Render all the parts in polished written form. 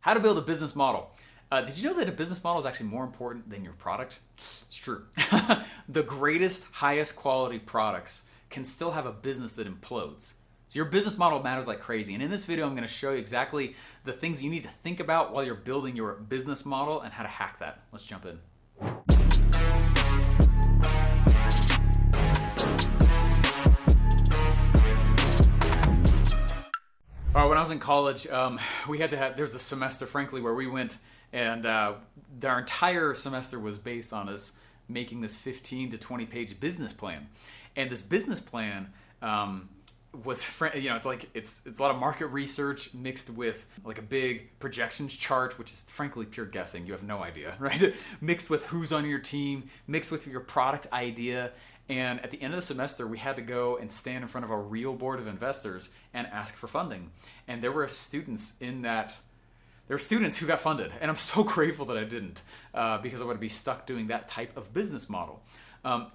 How to build a business model. Did you know that a business model is actually more important than your product? It's true. The greatest, highest quality products can still have a business that implodes. So your business model matters like crazy. And in this video, I'm going to show you exactly the things you need to think about while you're building your business model and how to hack that. Let's jump in. All right, when I was in college, we had to have, there's a semester, frankly, where we went and our entire semester was based on us making this 15 to 20 page business plan. And this business plan was, it's a lot of market research mixed with like a big projections chart, which is frankly pure guessing. You have no idea, right? Mixed with who's on your team, mixed with your product idea. And at the end of the semester, we had to go and stand in front of a real board of investors and ask for funding. And there were students who got funded. And I'm so grateful that I didn't because I would be stuck doing that type of business model.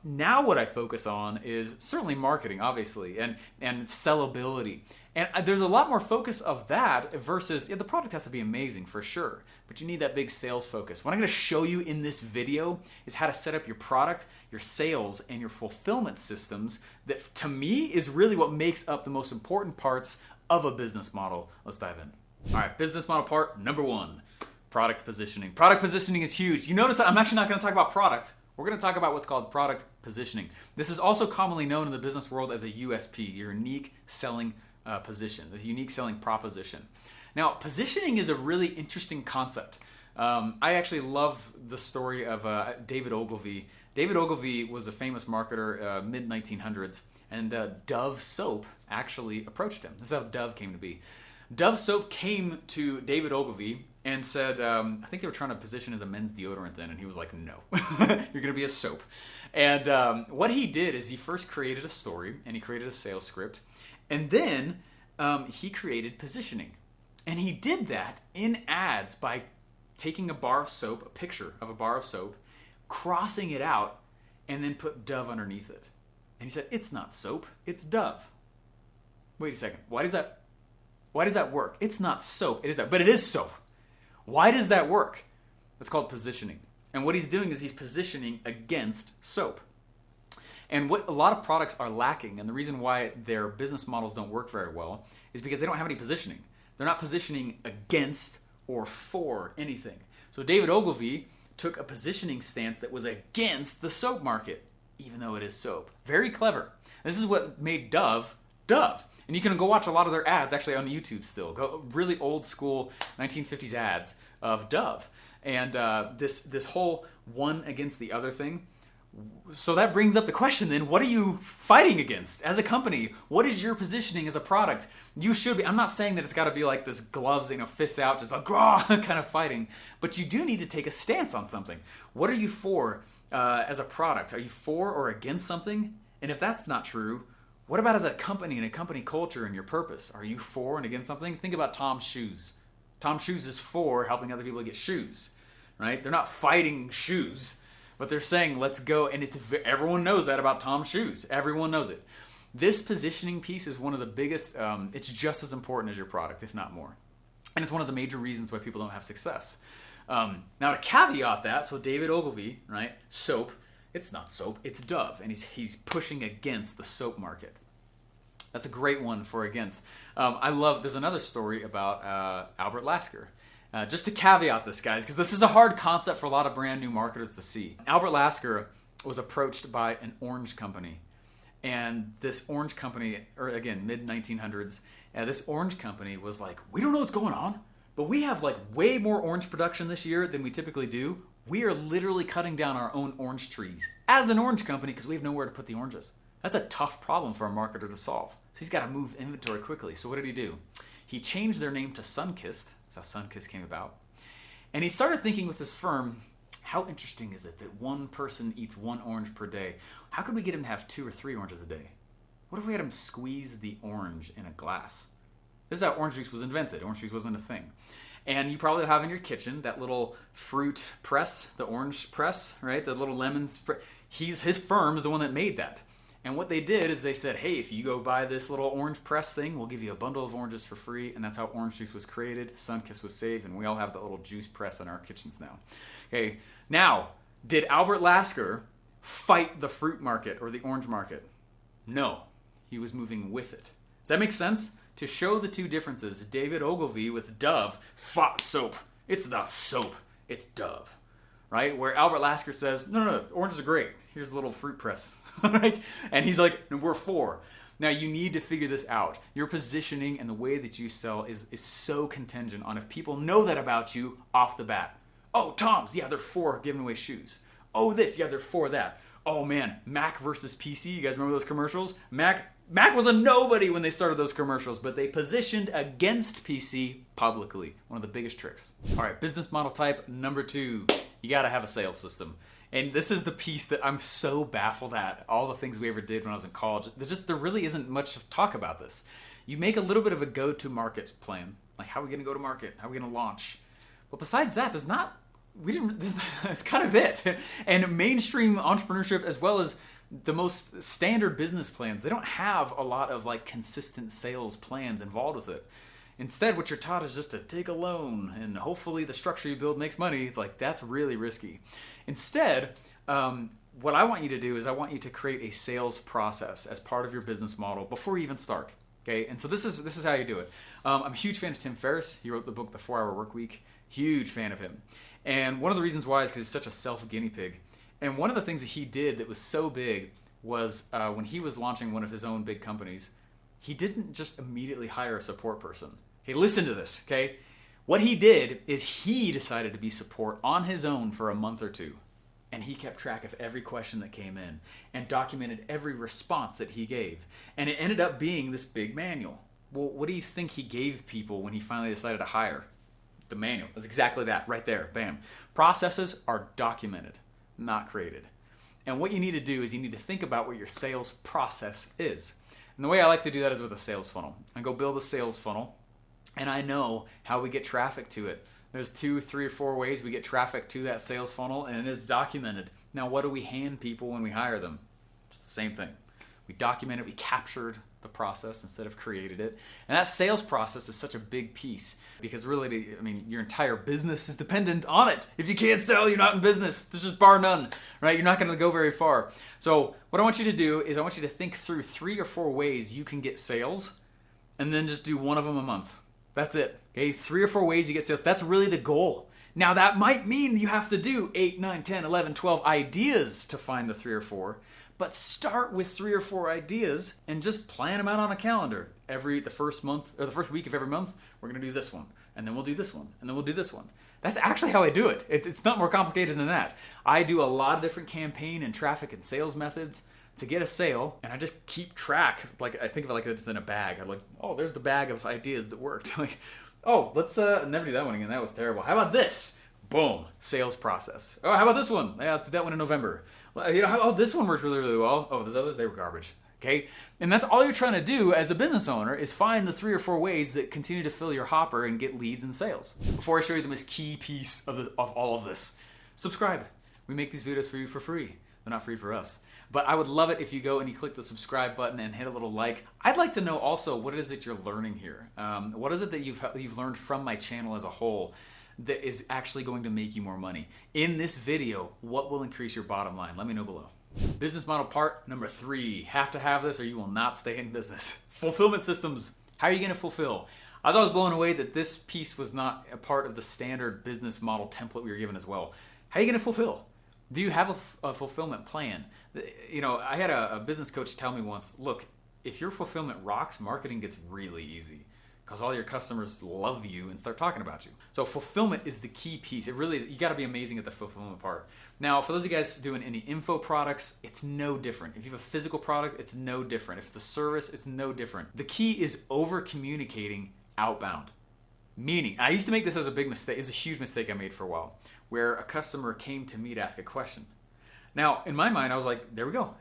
Now what I focus on is certainly marketing, obviously, and sellability. And there's a lot more focus of that versus, the product has to be amazing for sure, but you need that big sales focus. What I'm going to show you in this video is how to set up your product, your sales, and your fulfillment systems that, to me, is really what makes up the most important parts of a business model. Let's dive in. All right, business model part number 1, product positioning. Product positioning is huge. You notice that I'm actually not going to talk about product. We're going to talk about what's called product positioning. This is also commonly known in the business world as a USP, your unique selling position, this unique selling proposition. Now, positioning is a really interesting concept. I actually love the story of David Ogilvy. David Ogilvy was a famous marketer, mid-1900s, and Dove soap actually approached him. This is how Dove came to be. Dove soap came to David Ogilvy and said, I think they were trying to position as a men's deodorant then, and he was like, no, you're going to be a soap. And what he did is he first created a story, and he created a sales script, and then he created positioning. And he did that in ads by taking a bar of soap, a picture of a bar of soap, crossing it out, and then put Dove underneath it. And he said, it's not soap, it's Dove. Wait a second, why does that work? It's not soap, it is that, but it is soap. Why does that work? That's called positioning. And what he's doing is he's positioning against soap. And what a lot of products are lacking, and the reason why their business models don't work very well, is because they don't have any positioning. They're not positioning against or for anything. So David Ogilvy took a positioning stance that was against the soap market, even though it is soap. Very clever. This is what made Dove, Dove. And you can go watch a lot of their ads actually on YouTube still. Go really old school 1950s ads of Dove. And this whole one against the other thing. So that brings up the question then, what are you fighting against as a company? What is your positioning as a product? You should be, I'm not saying that it's got to be like this gloves, fists out, just like kind of fighting. But you do need to take a stance on something. What are you for as a product? Are you for or against something? And if that's not true, what about as a company and a company culture and your purpose? Are you for and against something? Think about Tom's Shoes. Tom's Shoes is for helping other people get shoes, right? They're not fighting shoes, but they're saying, let's go. And everyone knows that about Tom's Shoes. Everyone knows it. This positioning piece is one of the biggest, it's just as important as your product, if not more. And it's one of the major reasons why people don't have success. Now to caveat that, so David Ogilvy, right, soap, it's not soap, it's Dove, and he's pushing against the soap market. That's a great one for against. There's another story about Albert Lasker. Just to caveat this, guys, because this is a hard concept for a lot of brand new marketers to see. Albert Lasker was approached by an orange company. And this orange company, or again, mid-1900s, this orange company was like, we don't know what's going on, but we have like way more orange production this year than we typically do. We are literally cutting down our own orange trees as an orange company because we have nowhere to put the oranges. That's a tough problem for a marketer to solve. So he's got to move inventory quickly. So what did he do? He changed their name to Sunkist. That's how Sunkist came about. And he started thinking with this firm, how interesting is it that one person eats 1 orange per day? How could we get him to have 2 or 3 oranges a day? What if we had him squeeze the orange in a glass? This is how orange juice was invented. Orange juice wasn't a thing. And you probably have in your kitchen that little fruit press, the orange press, right? The little lemons. His firm is the one that made that. And what they did is they said, hey, if you go buy this little orange press thing, we'll give you a bundle of oranges for free. And that's how orange juice was created. Sunkist was saved, and we all have that little juice press in our kitchens now. Okay, now, did Albert Lasker fight the fruit market or the orange market? No, he was moving with it. Does that make sense? To show the two differences, David Ogilvy with Dove fought soap. It's not soap, it's Dove. Right? Where Albert Lasker says, no, oranges are great. Here's a little fruit press. Right? And he's like, no, we're for. Now, you need to figure this out. Your positioning and the way that you sell is so contingent on if people know that about you off the bat. Oh, Tom's, yeah, they're for giving away shoes. Oh, this, yeah, they're for that. Oh, man, Mac versus PC. You guys remember those commercials? Mac was a nobody when they started those commercials, but they positioned against PC publicly. One of the biggest tricks. All right, business model type number 2. You got to have a sales system. And this is the piece that I'm so baffled at, all the things we ever did when I was in college. There really isn't much talk about this. You make a little bit of a go-to-market plan. Like, how are we going to go to market? How are we going to launch? But besides that, that's kind of it. And mainstream entrepreneurship, as well as the most standard business plans, they don't have a lot of like consistent sales plans involved with it. Instead, what you're taught is just to take a loan and hopefully the structure you build makes money. It's like, that's really risky. Instead, what I want you to do is I want you to create a sales process as part of your business model before you even start. Okay, and so this is how you do it. I'm a huge fan of Tim Ferriss. He wrote the book, The 4-Hour Workweek. Huge fan of him. And one of the reasons why is because he's such a self-guinea pig. And one of the things that he did that was so big was when he was launching one of his own big companies, he didn't just immediately hire a support person. Okay, listen to this, okay? What he did is he decided to be support on his own for a month or two. And he kept track of every question that came in and documented every response that he gave. And it ended up being this big manual. Well, what do you think he gave people when he finally decided to hire? The manual. That's exactly that, right there, bam. Processes are documented, not created. And what you need to do is you need to think about what your sales process is. And the way I like to do that is with a sales funnel. I go build a sales funnel, and I know how we get traffic to it. There's 2, 3, or 4 ways we get traffic to that sales funnel, and it is documented. Now, what do we hand people when we hire them? It's the same thing. We documented, we captured the process instead of created it. And that sales process is such a big piece because really, your entire business is dependent on it. If you can't sell, you're not in business. There's just bar none, right? You're not going to go very far. So what I want you to do is I want you to think through 3 or 4 ways you can get sales and then just do one of them a month. That's it. Okay, 3 or 4 ways you get sales. That's really the goal. Now that might mean you have to do 8, 9, 10, 11, 12 ideas to find the 3 or 4. But start with 3 or 4 ideas and just plan them out on a calendar. The first month or the first week of every month, we're going to do this one, and then we'll do this one, and then we'll do this one. That's actually how I do it. It's not more complicated than that. I do a lot of different campaign and traffic and sales methods to get a sale, and I just keep track. Like I think of it like it's in a bag. I'm like, oh, there's the bag of ideas that worked. Like, oh, let's never do that one again. That was terrible. How about this? Boom, sales process. Oh, how about this one? Yeah, let's do that one in November. Oh, this one worked really, really well. Oh, those others, they were garbage. Okay? And that's all you're trying to do as a business owner is find the 3 or 4 ways that continue to fill your hopper and get leads and sales. Before I show you the most key piece of all of this, subscribe. We make these videos for you for free. They're not free for us. But I would love it if you go and you click the subscribe button and hit a little like. I'd like to know also what it is that you're learning here. What is it that you've learned from my channel as a whole that is actually going to make you more money? In this video, what will increase your bottom line? Let me know below. Business model part number 3. Have to have this or you will not stay in business. Fulfillment systems. How are you going to fulfill? I was always blown away that this piece was not a part of the standard business model template we were given as well. How are you going to fulfill? Do you have a fulfillment plan? I had a business coach tell me once, look, if your fulfillment rocks, marketing gets really easy, because all your customers love you and start talking about you. So fulfillment is the key piece. It really is. You got to be amazing at the fulfillment part. Now, for those of you guys doing any info products, it's no different. If you have a physical product, it's no different. If it's a service, it's no different. The key is over-communicating outbound. Meaning, I used to make this as a big mistake. It's a huge mistake I made for a while, where a customer came to me to ask a question. Now, in my mind, I was like, there we go.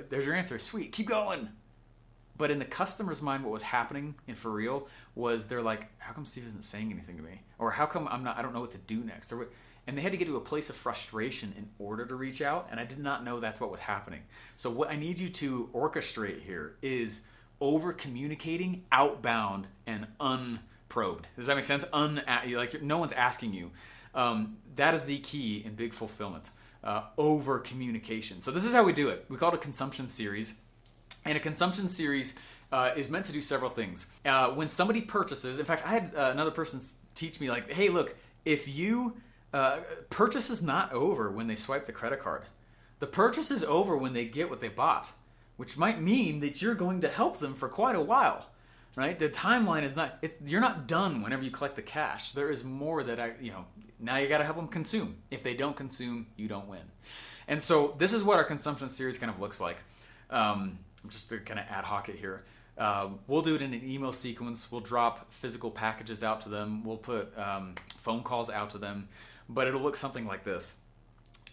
There's your answer. Sweet. Keep going. But in the customer's mind, what was happening and for real was they're like, how come Steve isn't saying anything to me? Or how come I don't know what to do next? and they had to get to a place of frustration in order to reach out, and I did not know that's what was happening. So what I need you to orchestrate here is over communicating outbound and unprobed. Does that make sense? Like no one's asking you. That is the key in big fulfillment. Over communication. So this is how we do it. We call it a consumption series. And a consumption series is meant to do several things. When somebody purchases, in fact, I had another person teach me like, hey, look, if you, purchase is not over when they swipe the credit card. The purchase is over when they get what they bought, which might mean that you're going to help them for quite a while, right? The timeline is not, you're not done whenever you collect the cash. There is more that now you got to help them consume. If they don't consume, you don't win. And so this is what our consumption series kind of looks like. Just to kind of ad hoc it here. We'll do it in an email sequence. We'll drop physical packages out to them. We'll put phone calls out to them. But it'll look something like this.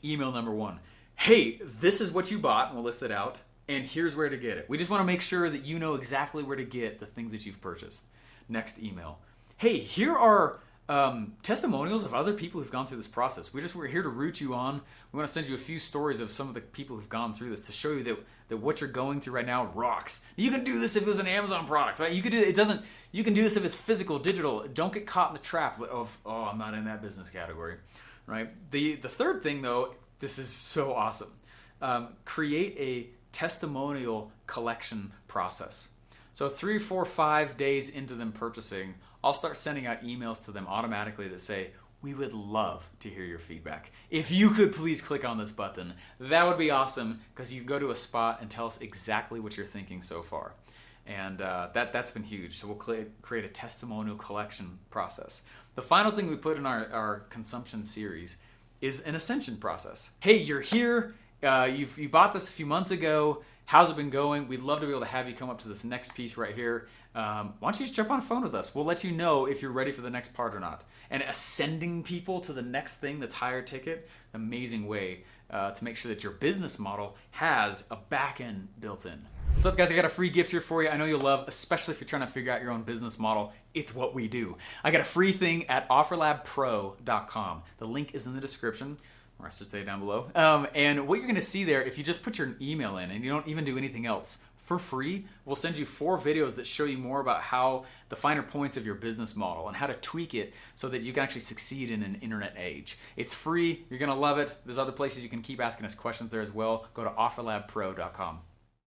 Email number 1. Hey, this is what you bought. And we'll list it out. And here's where to get it. We just want to make sure that you know exactly where to get the things that you've purchased. Next email. Hey, here are testimonials of other people who've gone through this process. We're here to root you on. We want to send you a few stories of some of the people who've gone through this to show you that what you're going through right now rocks. You can do this if it was an Amazon product, right? You can do this if it's physical, digital. Don't get caught in the trap of, oh, I'm not in that business category, right? The third thing though, this is so awesome. Create a testimonial collection process. So 3, 4, 5 days into them purchasing, I'll start sending out emails to them automatically that say, we would love to hear your feedback. If you could please click on this button, that would be awesome, because you can go to a spot and tell us exactly what you're thinking so far. And that's been huge. So we'll create a testimonial collection process. The final thing we put in our consumption series is an ascension process. Hey, you're here. You bought this a few months ago. How's it been going? We'd love to be able to have you come up to this next piece right here. Why don't you just jump on a phone with us? We'll let you know if you're ready for the next part or not. And ascending people to the next thing that's higher ticket, amazing way to make sure that your business model has a back end built in. What's up, guys? I got a free gift here for you. I know you'll love, especially if you're trying to figure out your own business model. It's what we do. I got a free thing at offerlabpro.com. The link is in the description. Or I should say down below. And what you're going to see there, if you just put your email in and you don't even do anything else, for free, we'll send you 4 videos that show you more about how the finer points of your business model and how to tweak it so that you can actually succeed in an internet age. It's free. You're going to love it. There's other places you can keep asking us questions there as well. Go to offerlabpro.com.